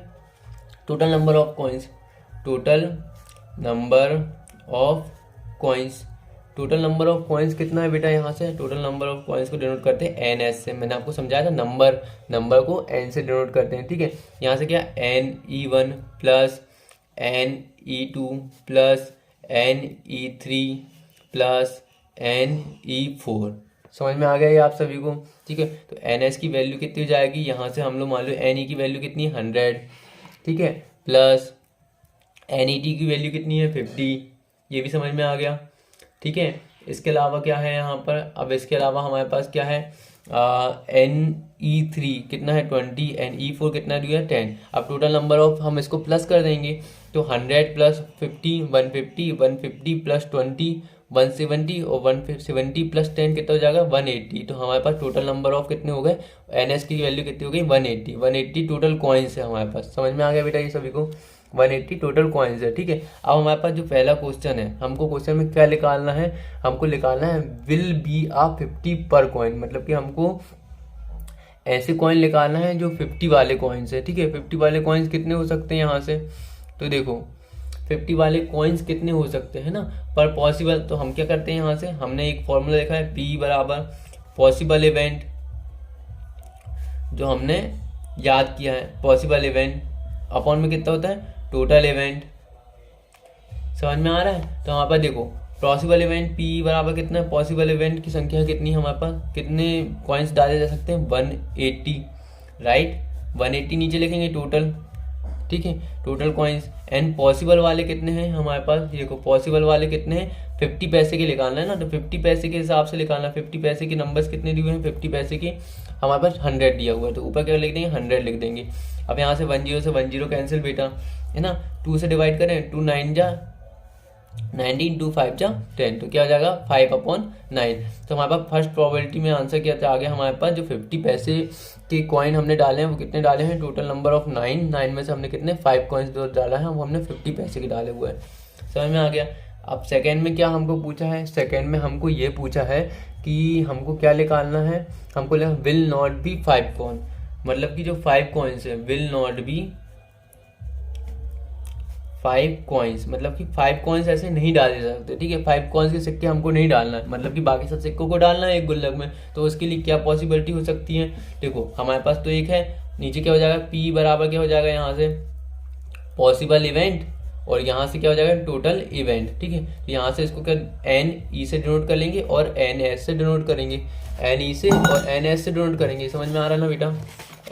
total number of coins, total number of coins, total number of coins कितना है बेटा, यहाँ से टोटल नंबर ऑफ कॉइन्स को डिनोट करते हैं NS से, मैंने आपको समझाया था नंबर को N से डिनोट करते हैं, ठीक है। यहाँ से क्या NE1 plus NE2 plus NE3 plus NE4, समझ में आ गया ये आप सभी को, ठीक है। तो NS की वैल्यू कितनी हो जाएगी, यहाँ से हम लोग मान लो NE की वैल्यू कितनी है 100, ठीक है, प्लस NET की वैल्यू कितनी है 50, ये भी समझ में आ गया, ठीक है। इसके अलावा क्या है यहाँ पर, अब इसके अलावा हमारे पास क्या है NE3 कितना है 20, NE4 कितना दिया है 10। अब टोटल नंबर ऑफ हम इसको प्लस कर देंगे, तो 100 प्लस 50 150, 150 प्लस 20 170, और 170 प्लस 10 कितना हो जाएगा 180। तो हमारे पास टोटल नंबर ऑफ कितने हो गए, NS की वैल्यू कितनी हो गई 180 टोटल कॉइन्स है हमारे पास, समझ में आ गया बेटा ये सभी को, 180 टोटल कॉइन्स है, ठीक है। अब हमारे पास जो पहला क्वेश्चन है, हमको क्वेश्चन में क्या निकालना है, हमको निकालना है विल बी आ 50 पर कॉइन, मतलब कि हमको ऐसे कॉइन निकालना है जो 50 वाले कॉइन्स है, ठीक है। 50 वाले कॉइन्स कितने हो सकते हैं यहाँ से, तो देखो 50 वाले कॉइन्स कितने हो सकते हैं ना पर पॉसिबल, तो हम क्या करते हैं यहाँ से, हमने एक फॉर्मूला देखा है P बराबर पॉसिबल इवेंट, जो हमने याद किया है, पॉसिबल इवेंट अपॉन में कितना होता है टोटल इवेंट, समझ में आ रहा है। तो हमारे पास देखो पॉसिबल इवेंट P बराबर कितना है, पॉसिबल इवेंट की संख्या कितनी है हमारे पास, कितने कॉइन्स डाले जा सकते हैं 180, राइट, 180 नीचे लिखेंगे टोटल, ठीक है, टोटल कॉइन्स। एंड पॉसिबल वाले कितने हैं हमारे पास, देखो पॉसिबल वाले कितने हैं 50 पैसे के निकालना है ना, तो 50 पैसे के हिसाब से निकालना, 50 पैसे के नंबर्स कितने दिए हुए हैं, 50 पैसे के हमारे पास 100 दिया हुआ है, तो ऊपर क्या लिख देंगे 100 लिख देंगे। अब यहाँ से 10 से 10 कैंसिल बेटा, है ना, 2 से डिवाइड करें, 2 9 जा 19, 2 5 जा 10, तो क्या हो जाएगा 5/9। तो हमारे पास फर्स्ट प्रोबेबिलिटी में आंसर क्या था, आ गया हमारे पास जो 50 पैसे के कॉइन हमने डाले हैं वो कितने डाले हैं, टोटल नंबर ऑफ 9 में से हमने कितने 5 कॉइन्स जो डाला है वो हमने 50 पैसे के डाले हुए हैं, समझ में आ गया। अब सेकेंड में क्या हमको पूछा है, सेकेंड में हमको ये पूछा है कि हमको क्या निकालना है, हमको विल नॉट बी 5 कॉइन, मतलब कि जो 5 कॉइन्स है विल नॉट बी 5 कॉइन्स, मतलब कि 5 कॉइन्स ऐसे नहीं डाले जा सकते, ठीक है। 5 कॉइन्स के सिक्के हमको नहीं डालना है, मतलब कि बाकी सब सिक्कों को डालना है एक गुल्लक में, तो उसके लिए क्या पॉसिबिलिटी हो सकती है, देखो हमारे पास तो एक है, नीचे क्या हो जाएगा P बराबर क्या हो जाएगा यहाँ से पॉसिबल इवेंट, और यहाँ से क्या हो जाएगा टोटल इवेंट, ठीक है। तो यहाँ से इसको क्या NE से डिनोट कर लेंगे और NS से डिनोट करेंगे, NE से और NS से डिनोट करेंगे, समझ में आ रहा है ना बेटा,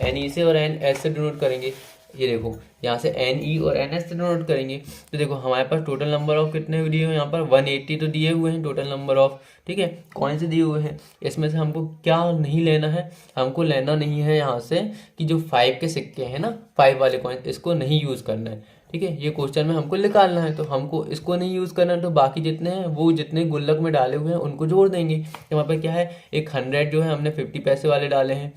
NE से और NS से डिनोट करेंगे, ये देखो यहाँ से NE और NS से डिनोट करेंगे। तो देखो हमारे पास टोटल नंबर ऑफ कितने दिए हुए हैं, यहाँ पर 180 तो दिए हुए हैं टोटल नंबर ऑफ, ठीक है, कौन से दिए हुए हैं, इसमें से हमको क्या नहीं लेना है, हमको लेना नहीं है यहाँ से कि जो 5 के सिक्के हैं ना 5 वाले कॉइन, इसको नहीं यूज़ करना है, ठीक है, ये क्वेश्चन में हमको निकालना है, तो हमको इसको नहीं यूज़ करना है, तो बाकी जितने हैं वो जितने गुल्लक में डाले हुए हैं उनको जोड़ देंगे। तो वहाँ पर क्या है एक 100 जो है हमने 50 पैसे वाले डाले हैं,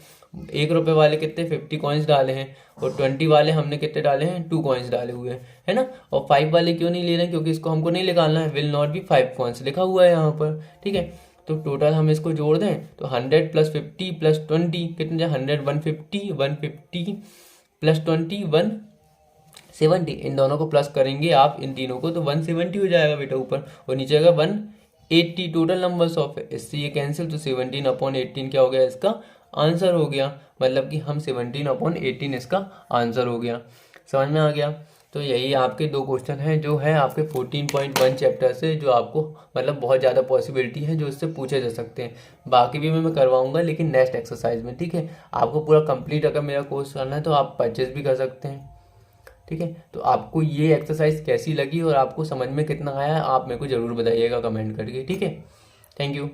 1 रुपये वाले कितने 50 कॉइन्स डाले हैं, और 20 वाले हमने कितने डाले हैं 2 कॉइन्स डाले हुए हैं, है ना। और 5 वाले क्यों नहीं ले रहे हैं, क्योंकि इसको हमको नहीं निकालना है, विल नॉट बी 5 कॉइन्स लिखा हुआ है यहाँ पर, ठीक है। तो टोटल हम इसको जोड़ दें तो 100 + 50 + 20 कितने जाए 100 150 150 + 20 170, इन दोनों को प्लस करेंगे आप इन तीनों को तो 170 हो जाएगा बेटा ऊपर, और नीचे आएगा 180 टोटल नंबर्स ऑफ है, इससे ये कैंसिल, तो 17/18 क्या हो गया इसका आंसर हो गया, मतलब कि हम 17/18 इसका आंसर हो गया। समझ में आ गया। तो यही आपके 2 क्वेश्चन हैं जो है आपके 14.1 चैप्टर से, जो आपको मतलब बहुत ज़्यादा पॉसिबिलिटी है जो इससे पूछे जा सकते हैं। बाकी भी मैं करवाऊंगा लेकिन नेक्स्ट एक्सरसाइज में, ठीक है। आपको पूरा कंप्लीट अगर मेरा कोर्स करना है तो आप परचेज भी कर सकते हैं, ठीक है। तो आपको ये एक्सरसाइज कैसी लगी और आपको समझ में कितना आया आप मेरे को ज़रूर बताइएगा कमेंट करके, ठीक है। Thank you.